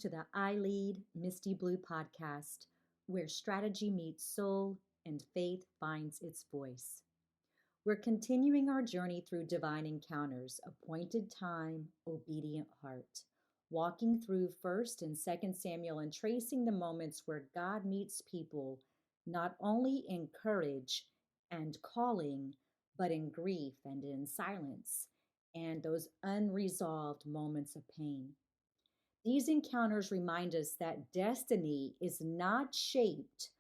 to the I Lead Misty Blue podcast, where strategy meets soul and faith finds its voice. We're continuing our journey through divine encounters, appointed time, obedient heart, walking through 1st and 2nd Samuel and tracing the moments where God meets people not only in courage and calling, but in grief and in silence, and those unresolved moments of pain. These encounters remind us that destiny is not shaped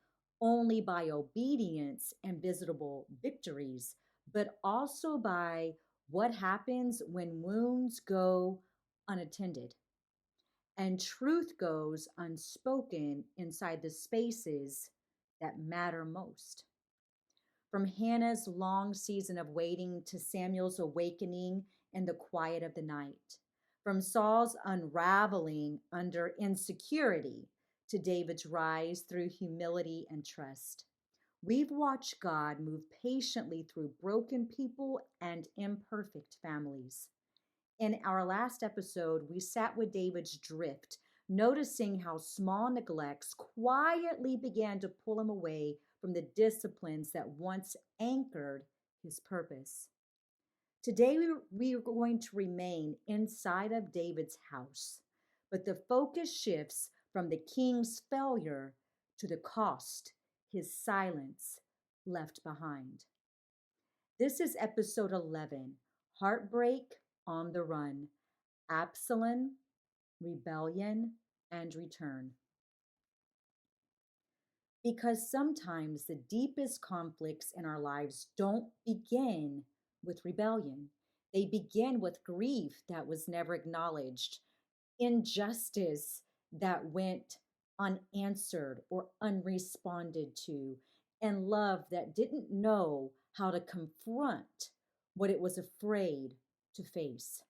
only by obedience and visible victories, but also by what happens when wounds go unattended and truth goes unspoken inside the spaces that matter most. From Hannah's long season of waiting to Samuel's awakening in the quiet of the night, from Saul's unraveling under insecurity to David's rise through humility and trust. We've watched God move patiently through broken people and imperfect families. In our last episode, we sat with David's drift, noticing how small neglects quietly began to pull him away from the disciplines that once anchored his purpose. Today, we are going to remain inside of David's house, but the focus shifts from the king's failure to the cost his silence left behind. This is episode 11, Heartbreak on the Run, Absalom, Rebellion, and Return. Because sometimes the deepest conflicts in our lives don't begin with rebellion. They begin with grief that was never acknowledged, injustice that went unanswered or unresponded to, and love that didn't know how to confront what it was afraid to face.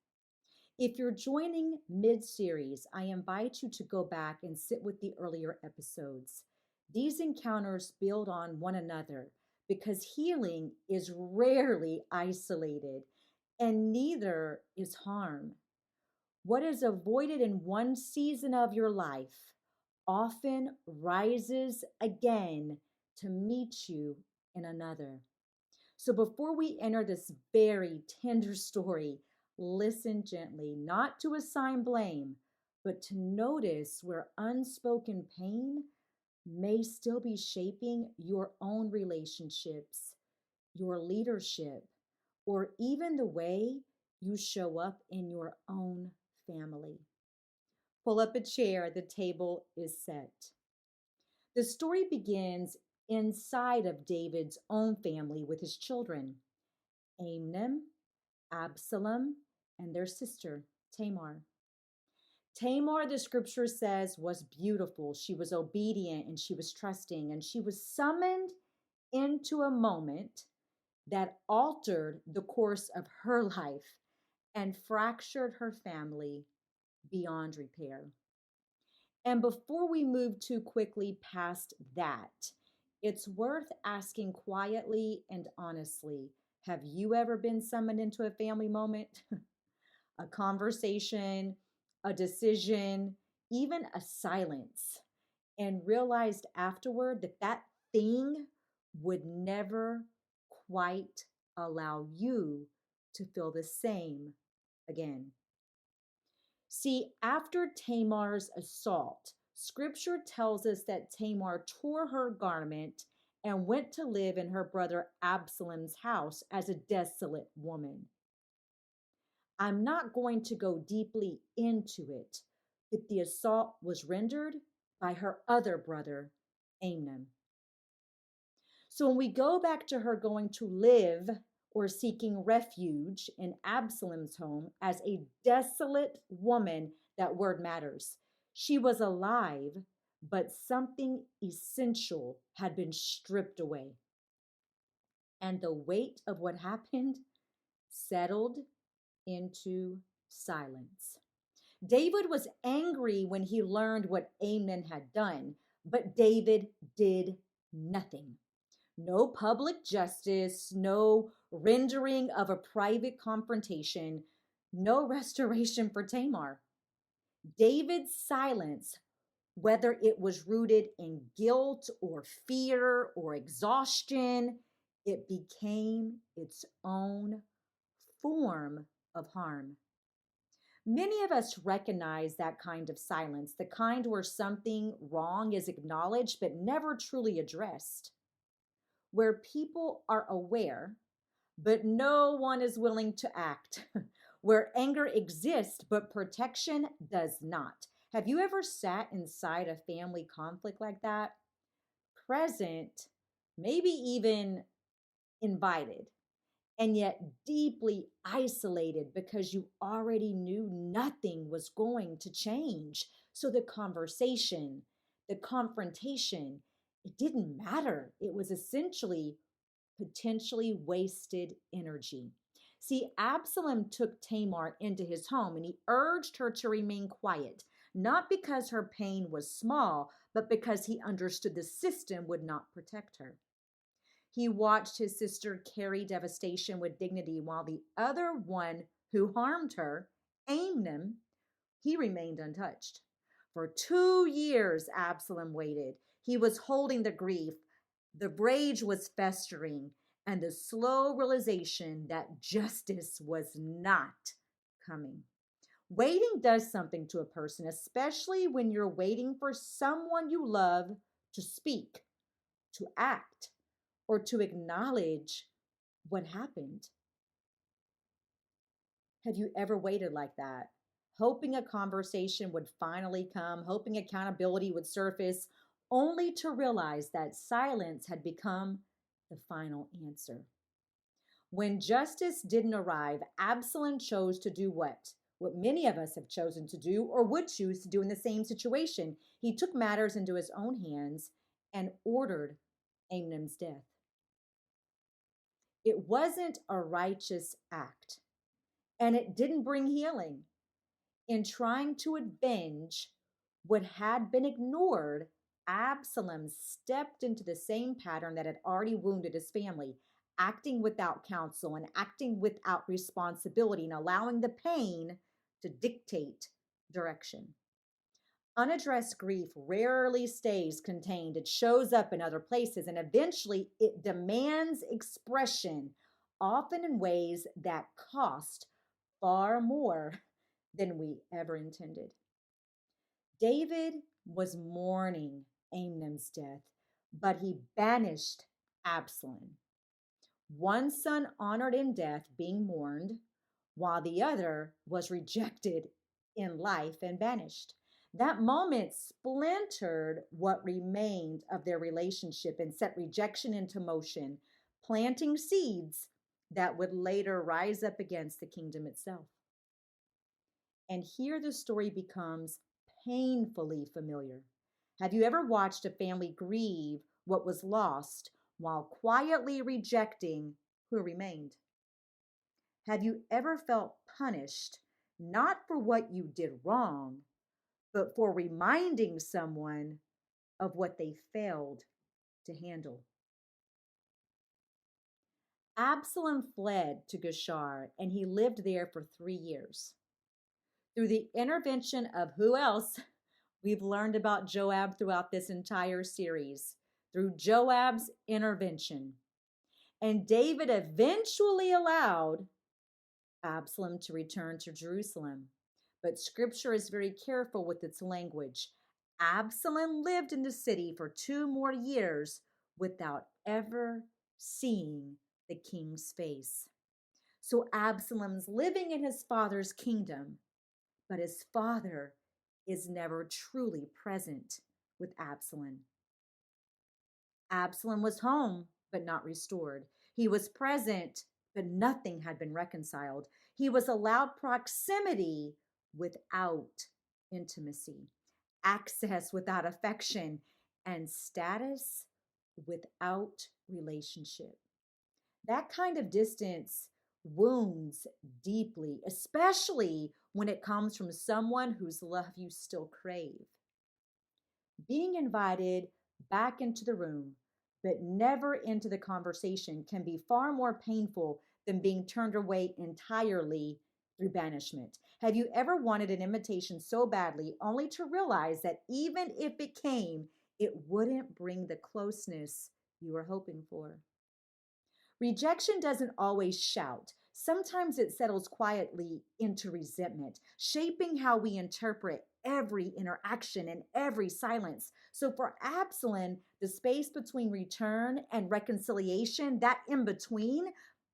If you're joining mid-series, I invite you to go back and sit with the earlier episodes. These encounters build on one another because healing is rarely isolated and neither is harm. What is avoided in one season of your life often rises again to meet you in another. So before we enter this very tender story, listen gently, not to assign blame, but to notice where unspoken pain may still be shaping your own relationships, your leadership, or even the way you show up in your own family. Pull up a chair, the table is set. The story begins inside of David's own family with his children, Amnon, Absalom, and their sister, Tamar. Tamar, the scripture says, was beautiful. She was obedient and she was trusting, and she was summoned into a moment that altered the course of her life and fractured her family beyond repair. And before we move too quickly past that, it's worth asking quietly and honestly, have you ever been summoned into a family moment? A conversation, a decision, even a silence, and realized afterward that that thing would never quite allow you to feel the same again. See, after Tamar's assault, scripture tells us that Tamar tore her garment and went to live in her brother Absalom's house as a desolate woman. I'm not going to go deeply into it, but the assault was rendered by her other brother, Amnon. So when we go back to her going to live or seeking refuge in Absalom's home as a desolate woman, that word matters. She was alive, but something essential had been stripped away. And the weight of what happened settled into silence. David was angry when he learned what Amnon had done, but David did nothing. No public justice, no rendering of a private confrontation, no restoration for Tamar. David's silence, whether it was rooted in guilt or fear or exhaustion, it became its own form of harm. Many of us recognize that kind of silence, the kind where something wrong is acknowledged but never truly addressed, where people are aware but no one is willing to act, where anger exists but protection does not. Have you ever sat inside a family conflict like that? Present, maybe even invited, and yet deeply isolated because you already knew nothing was going to change. So the conversation, the confrontation, it didn't matter. It was essentially potentially wasted energy. See, Absalom took Tamar into his home and he urged her to remain quiet, not because her pain was small, but because he understood the system would not protect her. He watched his sister carry devastation with dignity while the other one who harmed her, Amnon, he remained untouched. For 2 years, Absalom waited. He was holding the grief. The rage was festering, and the slow realization that justice was not coming. Waiting does something to a person, especially when you're waiting for someone you love to speak, to act, or to acknowledge what happened. Have you ever waited like that? Hoping a conversation would finally come, hoping accountability would surface, only to realize that silence had become the final answer. When justice didn't arrive, Absalom chose to do what? What many of us have chosen to do or would choose to do in the same situation. He took matters into his own hands and ordered Amnon's death. It wasn't a righteous act, and it didn't bring healing. In trying to avenge what had been ignored, Absalom stepped into the same pattern that had already wounded his family, acting without counsel and acting without responsibility and allowing the pain to dictate direction. Unaddressed grief rarely stays contained. It shows up in other places and eventually it demands expression, often in ways that cost far more than we ever intended. David was mourning Amnon's death, but he banished Absalom. One son honored in death, being mourned, while the other was rejected in life and banished. That moment splintered what remained of their relationship and set rejection into motion, planting seeds that would later rise up against the kingdom itself. And here the story becomes painfully familiar. Have you ever watched a family grieve what was lost while quietly rejecting who remained? Have you ever felt punished, not for what you did wrong, but for reminding someone of what they failed to handle? Absalom fled to Geshur and he lived there for 3 years. Through the intervention of who else? We've learned about Joab throughout this entire series, through Joab's intervention. And David eventually allowed Absalom to return to Jerusalem. But scripture is very careful with its language. Absalom lived in the city for 2 more years without ever seeing the king's face. So Absalom's living in his father's kingdom, but his father is never truly present with Absalom. Absalom was home, but not restored. He was present, but nothing had been reconciled. He was allowed proximity without intimacy, access without affection, and status without relationship. That kind of distance wounds deeply, especially when it comes from someone whose love you still crave. Being invited back into the room, but never into the conversation, can be far more painful than being turned away entirely through banishment. Have you ever wanted an invitation so badly only to realize that even if it came, it wouldn't bring the closeness you were hoping for? Rejection doesn't always shout. Sometimes it settles quietly into resentment, shaping how we interpret every interaction and every silence. So for Absalom, the space between return and reconciliation, that in between,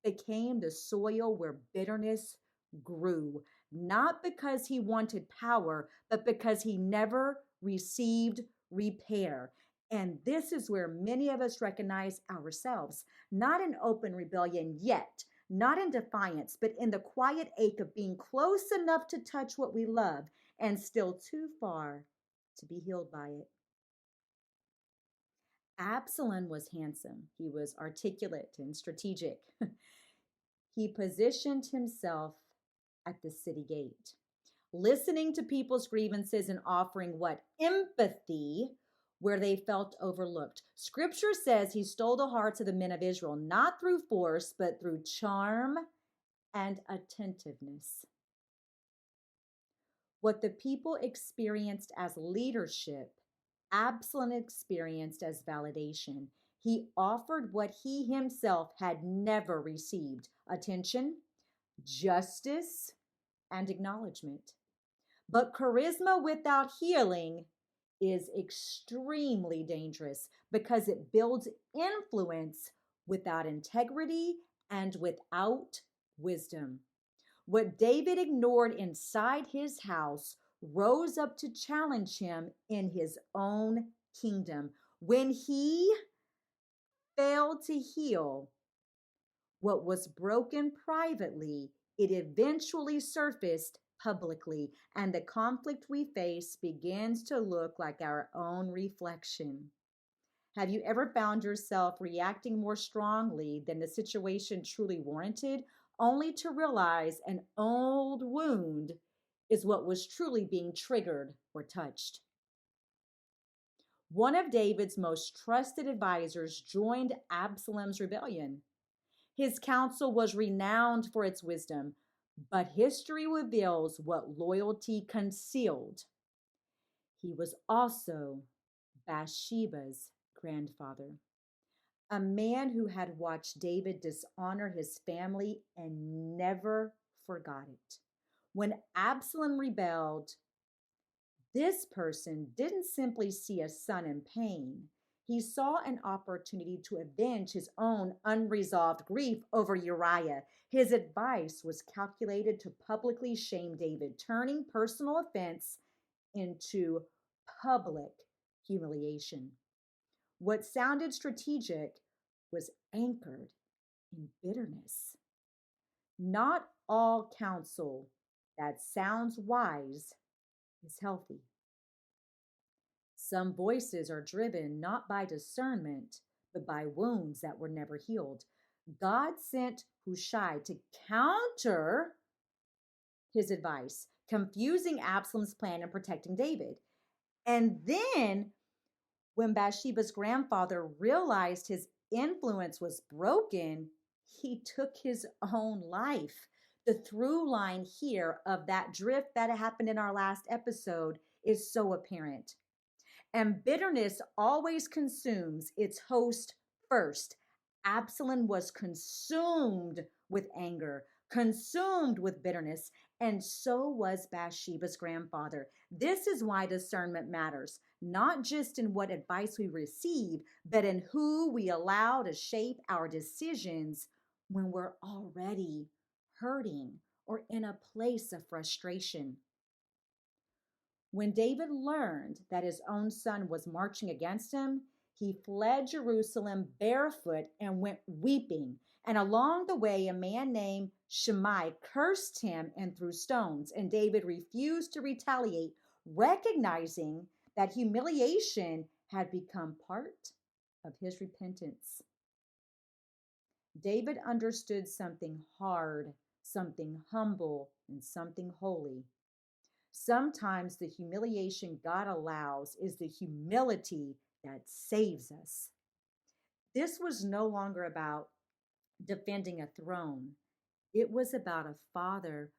became the soil where bitterness grew, not because he wanted power, but because he never received repair. And this is where many of us recognize ourselves, not in open rebellion yet, not in defiance, but in the quiet ache of being close enough to touch what we love and still too far to be healed by it. Absalom was handsome. He was articulate and strategic. He positioned himself at the city gate, listening to people's grievances and offering what? Empathy where they felt overlooked. Scripture says he stole the hearts of the men of Israel, not through force, but through charm and attentiveness. What the people experienced as leadership, Absalom experienced as validation. He offered what he himself had never received: attention, justice, and acknowledgement. But charisma without healing is extremely dangerous because it builds influence without integrity and without wisdom. What David ignored inside his house rose up to challenge him in his own kingdom. When he failed to heal what was broken privately, it eventually surfaced publicly, and the conflict we face begins to look like our own reflection. Have you ever found yourself reacting more strongly than the situation truly warranted, only to realize an old wound is what was truly being triggered or touched? One of David's most trusted advisors joined Absalom's rebellion. His counsel was renowned for its wisdom, but history reveals what loyalty concealed. He was also Bathsheba's grandfather, a man who had watched David dishonor his family and never forgot it. When Absalom rebelled, this person didn't simply see a son in pain. He saw an opportunity to avenge his own unresolved grief over Uriah. His advice was calculated to publicly shame David, turning personal offense into public humiliation. What sounded strategic was anchored in bitterness. Not all counsel that sounds wise is healthy. Some voices are driven not by discernment, but by wounds that were never healed. God sent Hushai to counter his advice, confusing Absalom's plan and protecting David. And then, when Bathsheba's grandfather realized his influence was broken, he took his own life. The through line here of that drift that happened in our last episode is so apparent. And bitterness always consumes its host first. Absalom was consumed with anger, consumed with bitterness, and so was Bathsheba's grandfather. This is why discernment matters, not just in what advice we receive, but in who we allow to shape our decisions when we're already hurting or in a place of frustration. When David learned that his own son was marching against him, he fled Jerusalem barefoot and went weeping. And along the way, a man named Shimei cursed him and threw stones. And David refused to retaliate, recognizing that humiliation had become part of his repentance. David understood something hard, something humble, and something holy. Sometimes the humiliation God allows is the humility that saves us. This was no longer about defending a throne. It was about a father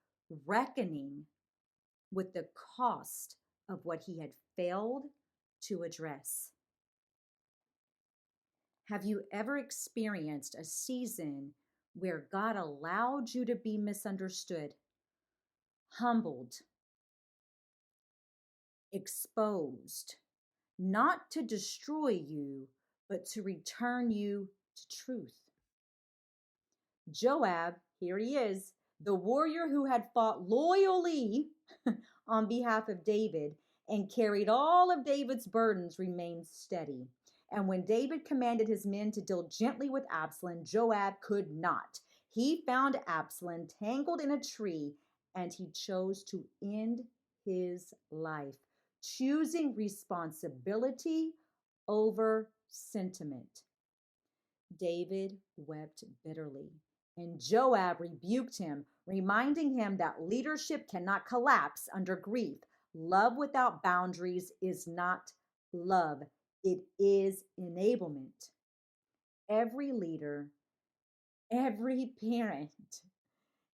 reckoning with the cost of what he had failed to address. Have you ever experienced a season where God allowed you to be misunderstood, humbled, exposed, not to destroy you, but to return you to truth? Joab, here he is, the warrior who had fought loyally on behalf of David and carried all of David's burdens, remained steady. And when David commanded his men to deal gently with Absalom, Joab could not. He found Absalom tangled in a tree, and he chose to end his life, choosing responsibility over sentiment. David wept bitterly, and Joab rebuked him, reminding him that leadership cannot collapse under grief. Love without boundaries is not love, it is enablement. Every leader, every parent,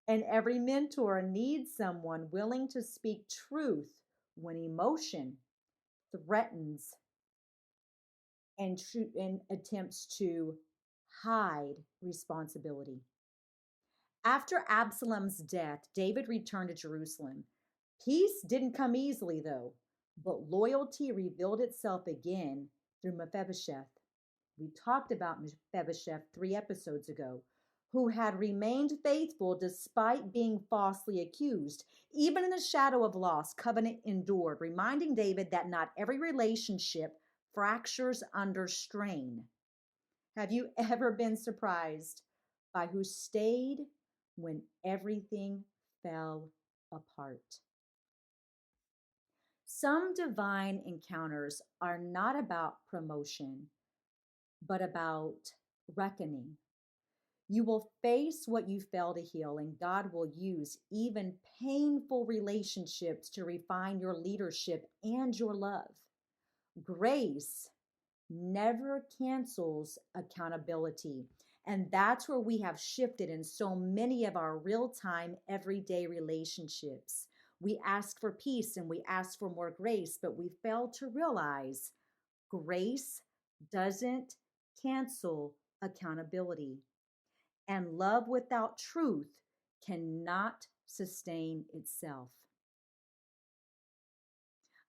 and every mentor needs someone willing to speak truth when emotion threatens and attempts to hide responsibility. After Absalom's death, David returned to Jerusalem. Peace didn't come easily, though, but loyalty revealed itself again through Mephibosheth. We talked about Mephibosheth 3 episodes ago, who had remained faithful despite being falsely accused. Even in the shadow of loss, covenant endured, reminding David that not every relationship fractures under strain. Have you ever been surprised by who stayed when everything fell apart? Some divine encounters are not about promotion, but about reckoning. You will face what you fail to heal, and God will use even painful relationships to refine your leadership and your love. Grace never cancels accountability. And that's where we have shifted in so many of our real time, everyday relationships. We ask for peace and we ask for more grace, but we fail to realize grace doesn't cancel accountability. And love without truth cannot sustain itself.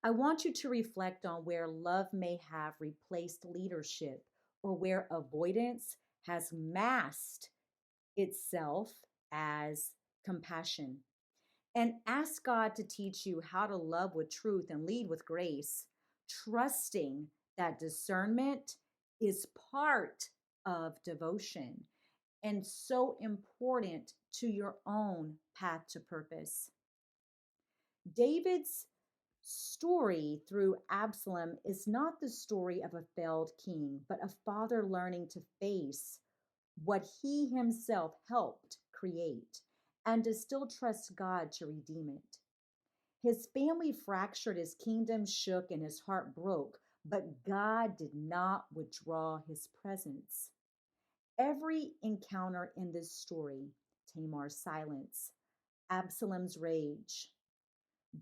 I want you to reflect on where love may have replaced leadership or where avoidance has masked itself as compassion. And ask God to teach you how to love with truth and lead with grace, trusting that discernment is part of devotion and so important to your own path to purpose. David's story through Absalom is not the story of a failed king, but a father learning to face what he himself helped create and to still trust God to redeem it. His family fractured, his kingdom shook, and his heart broke, but God did not withdraw his presence. Every encounter in this story, Tamar's silence, Absalom's rage,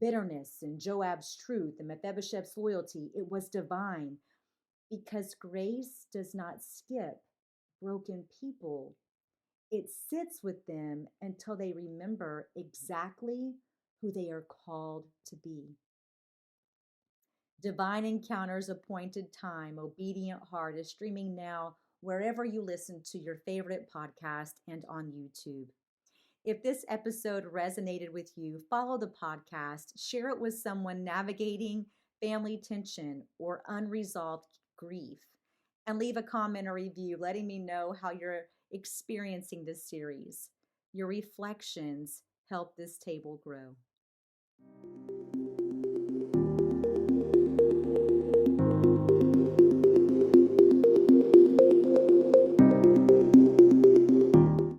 bitterness, and Joab's truth, and Mephibosheth's loyalty, it was divine because grace does not skip broken people. It sits with them until they remember exactly who they are called to be. Divine Encounters Appointed Time, Obedient Heart is streaming now wherever you listen to your favorite podcast and on YouTube. If this episode resonated with you, follow the podcast, share it with someone navigating family tension or unresolved grief, and leave a comment or review letting me know how you're experiencing this series. Your reflections help this table grow.